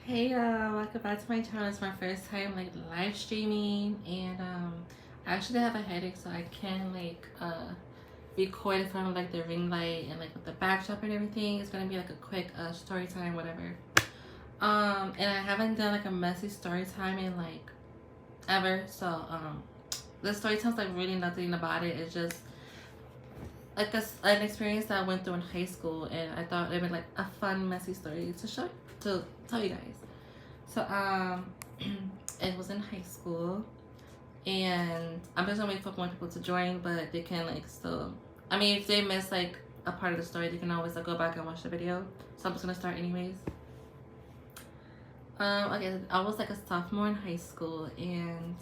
Hey welcome back to my channel. It's my first time like live streaming, and I actually have a headache, so I can't record in front of like the ring light and like with the backdrop and everything. It's gonna be like a quick story time, whatever. And I haven't done like a messy story time in like ever, so the story time's like really nothing about it. It's just like an experience that I went through in high school, and I thought it'd be like a fun messy story to tell you guys. So it was in high school, and I'm just gonna wait for more people to join, but they can like still. I mean, if they miss like a part of the story, they can always like go back and watch the video. So I'm just gonna start anyways. Okay, I was like a sophomore in high school, and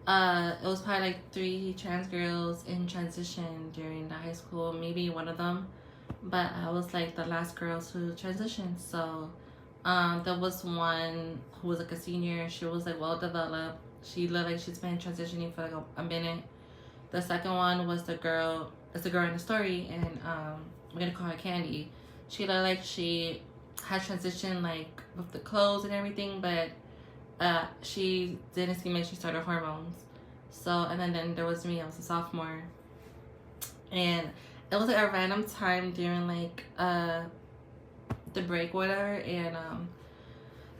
it was probably like 3 trans girls in transition during the high school, maybe one of them, but I was like the last girl to transition. So there was one who was like a senior. She was like well developed. She looked like she's been transitioning for like a minute. The second one was the girl. It's the girl in the story, and we're gonna call her Candy. She looked like she had transitioned like with the clothes and everything, but she didn't seem like she started hormones. So and then there was me. I was a sophomore, and it was like a random time during like the break, whatever, and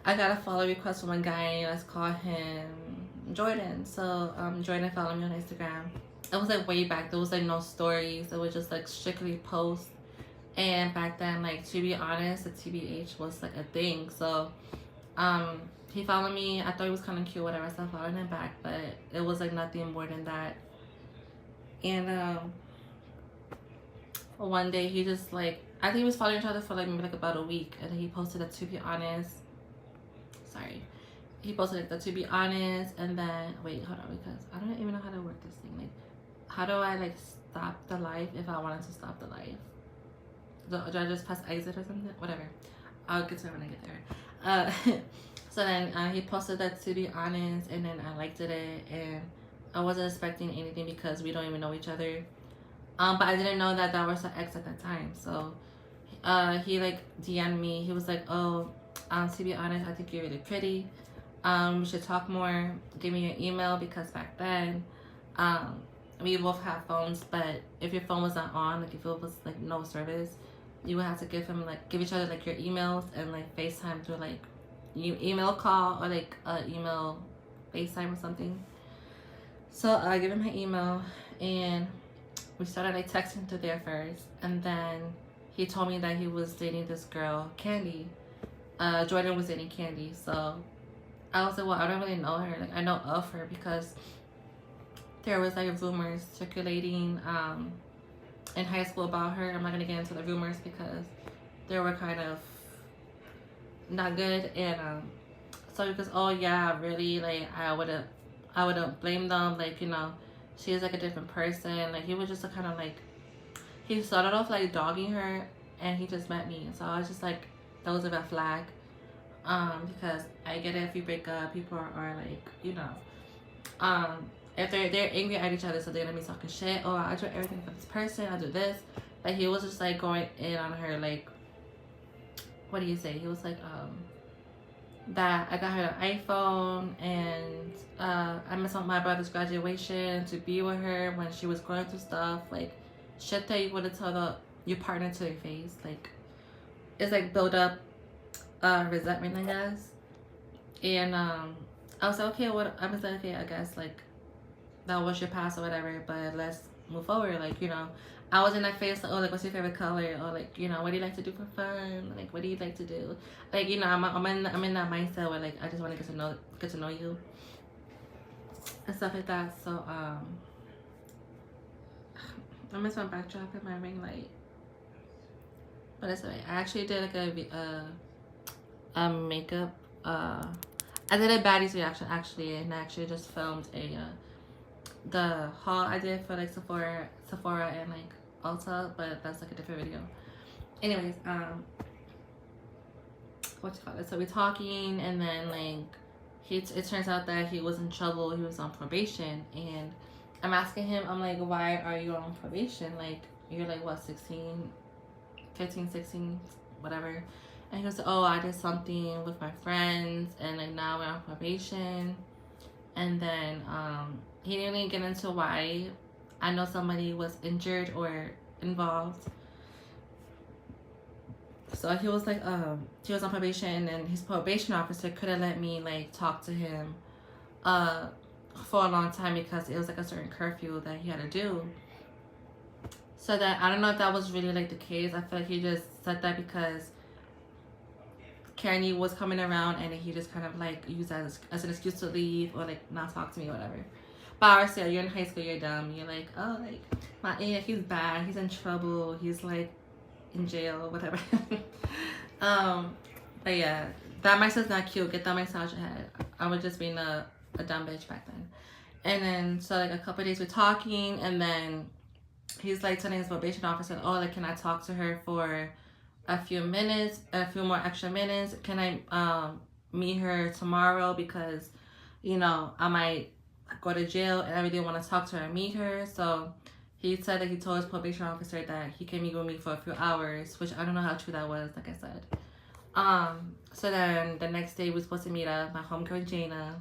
I got a follow request from a guy. Let's call him Jordan. So Jordan followed me on Instagram. It was like way back. There was like no stories. It was just like strictly posts. And back then, like to be honest, the TBH was like a thing. So he followed me. I thought he was kind of cute, whatever. So I followed him back, but it was like nothing more than that. And one day he just like, I think he was following each other for like maybe like about a week, and he posted a to be honest. Sorry, he posted like the to be honest, and then wait, hold on, because I don't even know how to work this thing. Like, how do I like stop the live if I wanted to stop the live? Do I just press exit or something? Whatever. I'll get to it when I get there. So then he posted that to be honest, and then I liked it, and I wasn't expecting anything because we don't even know each other. But I didn't know that that was the ex at that time. So he like DM'd me. He was like, "Oh, to be honest, I think you're really pretty. We should talk more. Give me your email because back then, we both have phones. But if your phone was not on, like if it was like no service, you would have to give each other like your emails and like FaceTime through like you email call or like email FaceTime or something." So I give him my email, and we started like texting through there first, and then he told me that he was dating this girl, Candy. Jordan was dating Candy, so I was like, well, I don't really know her. Like I know of her because there was like rumors circulating in high school about her. I'm not gonna get into the rumors because they were kind of not good, and so because oh yeah, really, like I wouldn't blame them, like she's like a different person. Like he was just a kind of like, he started off like dogging her, and he just met me, so I was just like, that was a red flag. Because I get it, if you break up, people are like, if they're angry at each other, so they're gonna be talking shit. Oh, I do everything for this person, I do this. Like he was just like going in on her, like, what do you say? He was like, that I got her an iPhone, and I missed on my brother's graduation to be with her when she was going through stuff, like shit that you would tell your partner to your face. Like it's like build up resentment, I guess. And I was like, okay, what? I was like, okay, I guess like that was your past or whatever, but let's move forward. Like I was in that phase like, oh, like what's your favorite color, or like what do you like to do for fun, like what do you like to do, like I'm in that mindset where like I just want to get to know you and stuff like that. So I miss my backdrop and my ring light, but it's alright. I actually did like a makeup I did a baddies reaction actually, and I actually just filmed the haul I did for like Sephora and like Ulta, but that's like a different video. Anyways, what you call it? So we're talking, and then like it turns out that he was in trouble. He was on probation, and I'm asking him, I'm like, why are you on probation? Like you're like what, 16, 15, 16, whatever. And he was like, oh, I did something with my friends, and like now we're on probation. And then he didn't really get into why. I know somebody was injured or involved. So he was like, he was on probation, and his probation officer couldn't let me like talk to him for a long time because it was like a certain curfew that he had to do. So that, I don't know if that was really like the case. I feel like he just said that because Kanye was coming around, and he just kind of like used that as an excuse to leave or like not talk to me or whatever. But obviously, you're in high school, you're dumb. You're like, oh, like my aunt, he's bad, he's in trouble, he's like in jail, whatever. But yeah, that mindset's not cute. Get that mindset out your head. I was just being a dumb bitch back then. And then so like a couple of days we're talking, and then he's like telling his probation officer, oh, like, can I talk to her for a few minutes, a few more extra minutes? Can I meet her tomorrow, because you know I might go to jail and I really want to talk to her and meet her. So he said that he told his probation officer that he can meet with me for a few hours, which I don't know how true that was, like I said. So then the next day we were supposed to meet up. My homegirl Jana,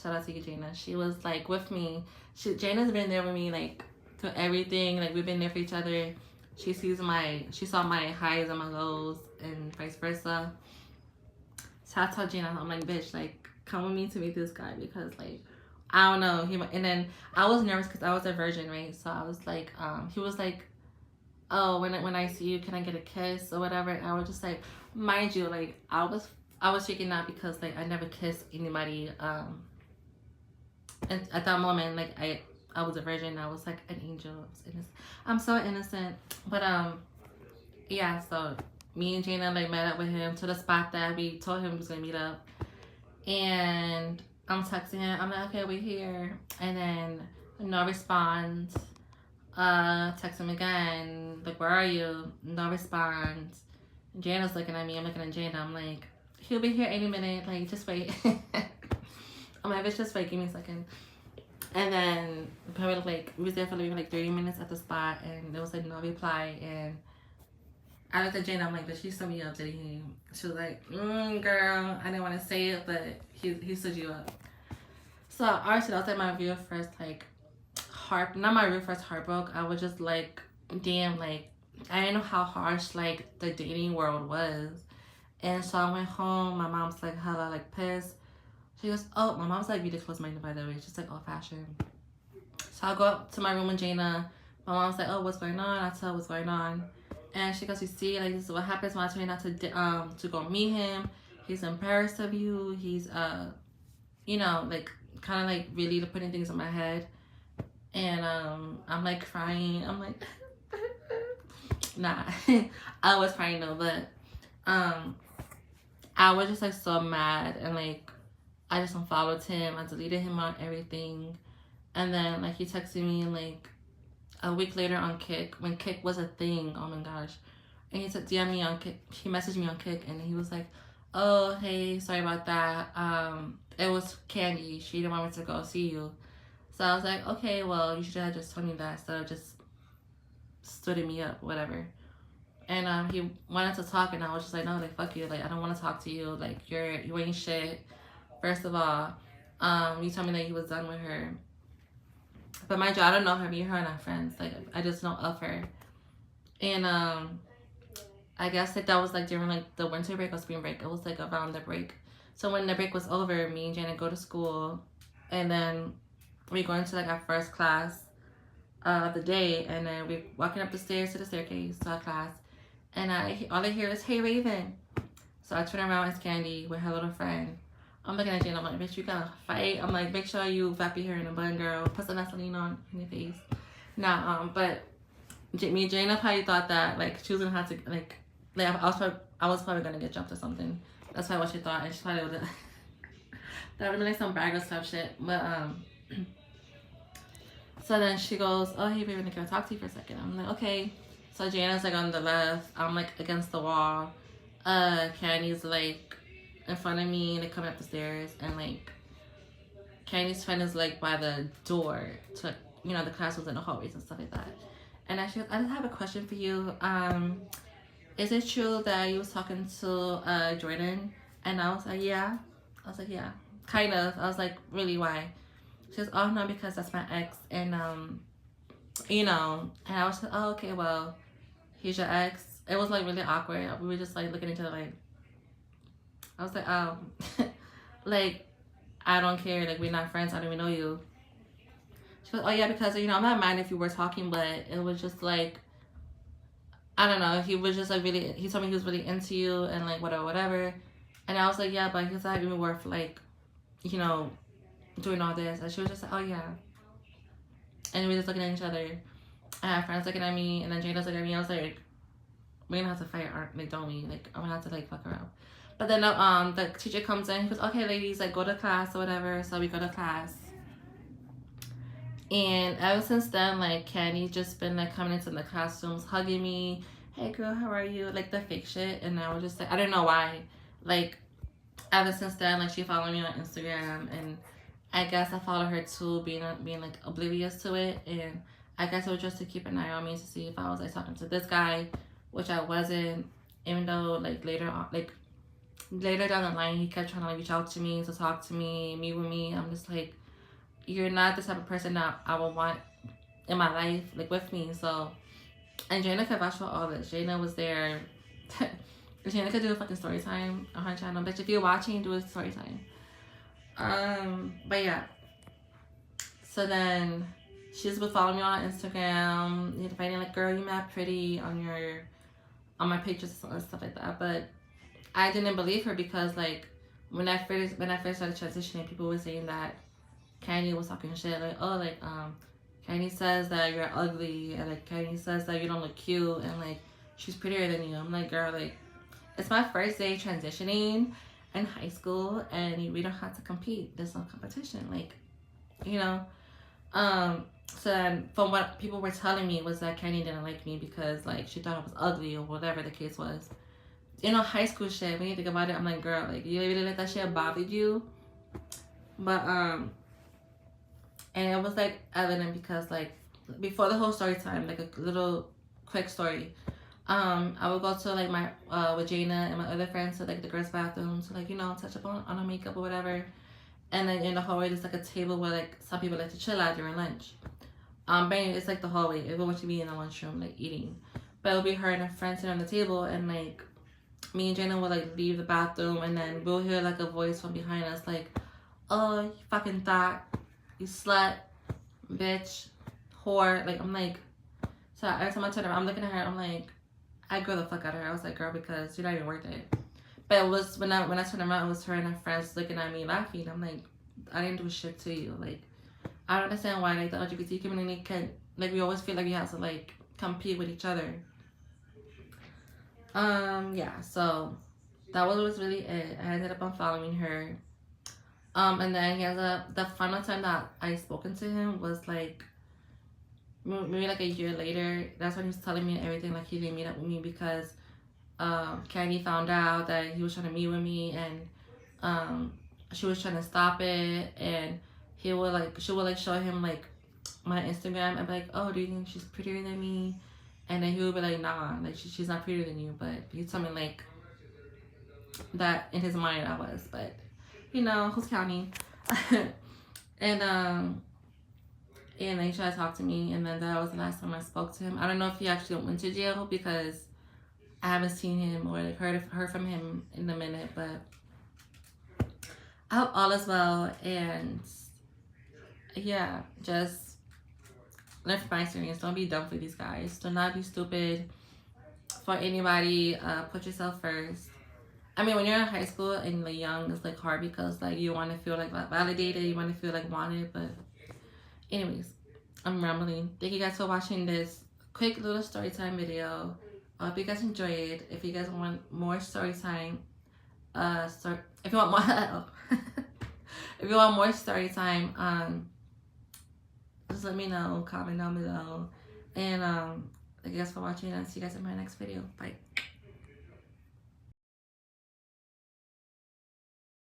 shout out to you, Jana. She was like with me. Jana's been there with me like through everything. Like we've been there for each other. She saw my highs and my lows, and vice versa. So I told Jana, I'm like, bitch, like come with me to meet this guy, because like I don't know. And then I was nervous because I was a virgin, right? So I was like, he was like, oh, when I see you, can I get a kiss or whatever? And I was just like, mind you, like I was freaking out because like I never kissed anybody. And at that moment, like I was a virgin. I was like an angel. I'm so innocent. But yeah. So me and Jana like met up with him to the spot that we told him we was gonna meet up, and I'm texting him. I'm like, okay, we're here, and then no response. Text him again, like, where are you? No response. Jana's looking at me, I'm looking at Jana, I'm like, he'll be here any minute, like, just wait. I'm like, bitch, just wait, give me a second. And then probably like we was there for like 30 minutes at the spot, and there was like no reply. And I looked at Jana, I'm like, did she send me up? Did he? She was like, girl, I didn't want to say it, but he stood you up. So honestly, that was like my real first like not my real first heartbreak. I was just like, damn, like I didn't know how harsh like the dating world was. And so I went home. My mom's like hella like pissed. She goes, oh, my mom's like really close-minded, by the way. She's like old-fashioned. So I go up to my room with Jana. My mom's like, oh, what's going on? I tell her what's going on. And she goes, you see, like this is what happens when I tell you not to go meet him. He's embarrassed of you. He's you know, like kind of like really putting things in my head. And I'm like crying. I'm like, nah. I was crying though, but I was just like so mad, and like I just unfollowed him. I deleted him on everything. And then like he texted me like a week later on Kick, when Kick was a thing. Oh my gosh. And he said DM me on Kick. He messaged me on Kick, and he was like, oh, hey, sorry about that. It was Candy. She didn't want me to go see you. So I was like, okay, well, you should have just told me that instead of just stooding me up, whatever. And he wanted to talk, and I was just like, no, like, fuck you. Like, I don't want to talk to you. Like, you ain't shit. First of all, you told me that he was done with her. But mind you, I don't know her. Me and her are not friends. Like, I just know of her. And I guess like that was like during like the winter break or spring break. It was like around the break. So when the break was over, me and Janet go to school, and then we go into like our first class of the day, and then we're walking up the stairs to the staircase to our class, and all I hear is, hey, Raven. So I turn around, it's Candy with her little friend. I'm looking at Jane, I'm like, bitch, you gotta fight. I'm like, make sure you wrap your hair in a bun, girl. Put some Vaseline on your face. Nah, but me and Jana probably thought that like she was gonna have to like I was probably gonna get jumped or something. That's probably what she thought, and she probably would have that would have been like some bragger stuff shit. But so then she goes, oh, hey, baby, can I talk to you for a second? I'm like, okay. So Jana's like on the left. I'm like against the wall. Candy's like in front of me, and they coming up the stairs, and like Candy's friend is like by the door to, the classrooms and the hallways and stuff like that. And I just have a question for you. is it true that you was talking to Jordan? And I was like, yeah. I was like, yeah, kind of. I was like, really, why? She goes, oh no, because that's my ex, and you know. And I was like, oh, okay, well, he's your ex. It was like really awkward. We were just like looking at each other like, I was like, oh, like, I don't care. Like, we're not friends. I don't even know you. She goes, oh yeah, because you know, I'm not mad if you were talking, but it was just like, I don't know. He was just like really. He told me he was really into you and like whatever, whatever. And I was like, yeah, but he's not even worth like, you know, doing all this. And she was just like, oh yeah. And we were just looking at each other. I had friends looking at me, and then Jane was looking at me. I was like, we're gonna have to fight, aren't like, don't we? Like, I'm gonna have to like fuck around. But then the teacher comes in. He goes, okay, ladies, like go to class or whatever. So we go to class. And ever since then, like Candy's just been like coming into the classrooms, hugging me. Hey girl, how are you? Like the fake shit. And I was just like, I don't know why. Like ever since then, like she followed me on Instagram, and I guess I followed her too, being like oblivious to it. And I guess it was just to keep an eye on me to see if I was like talking to this guy, which I wasn't. Even though like later on, like later down the line, he kept trying to like reach out to me to talk to me, meet with me. I'm just like, you're not the type of person that I would want in my life, like with me. So, and Jana could vouch for all this. Jana was there. Jana could do a fucking story time on her channel. Bitch, if you're watching, do a story time. But yeah. So then she's been following me on Instagram, you know, finding like, girl, you mad pretty on my pictures and stuff like that. But I didn't believe her because like when I first started transitioning, people were saying that Kanye was talking shit like, oh, like Kanye says that you're ugly, and like Kanye says that you don't look cute, and like she's prettier than you. I'm like, girl, like it's my first day transitioning in high school, and we don't have to compete. There's no competition, like, you know. So then from what people were telling me was that Kanye didn't like me because like she thought I was ugly or whatever the case was. You know, high school shit. When you think about it, I'm like, girl, like you really let that shit bother you. But and it was like evident because like before the whole story time, like a little quick story. I would go to like my with Jana and my other friends to like the girls' bathroom to like, you know, touch up on our makeup or whatever. And then in the hallway there's like a table where like some people like to chill out during lunch. But anyway, it's like the hallway. It would be in the lunchroom like eating. But it would be her and her friends sitting on the table, and like me and Jana would like leave the bathroom, and then we'll hear like a voice from behind us like, oh, you fucking thought, you slut, bitch, whore. Like I'm like, so every time I turn around, I'm looking at her, I'm like, I grow the fuck out of her. I was like, girl, because you're not even worth it. But it was when I turned around, it was her and her friends looking at me laughing. I'm like, I didn't do shit to you. Like, I don't understand why like the LGBT community can, like, we always feel like we have to like compete with each other. Yeah, so that was really it. I ended up unfollowing her. And then the final time that I spoken to him was like maybe like a year later. That's when he was telling me everything. Like he didn't meet up with me because Candy found out that he was trying to meet with me, and she was trying to stop it, and she would like show him like my Instagram and be like, oh, do you think she's prettier than me? And then he would be like, nah, like she's not prettier than you. But he told me like that in his mind I was, but you know, who's counting? And then he tried to talk to me, and then that was the last time I spoke to him. I don't know if he actually went to jail because I haven't seen him or like heard from him in a minute, but I hope all is well. And yeah, just learn from my experience. Don't be dumb for these guys. Do not be stupid for anybody. Put yourself first. I mean, when you're in high school and like young, it's like hard because like you want to feel like validated, you want to feel like wanted. But anyways, I'm rambling. Thank you guys for watching this quick little story time video. I hope you guys enjoyed. If you guys want more story time, if you want more, if you want more story time, just let me know. Comment down below. And thank you guys for watching, and I'll see you guys in my next video. Bye.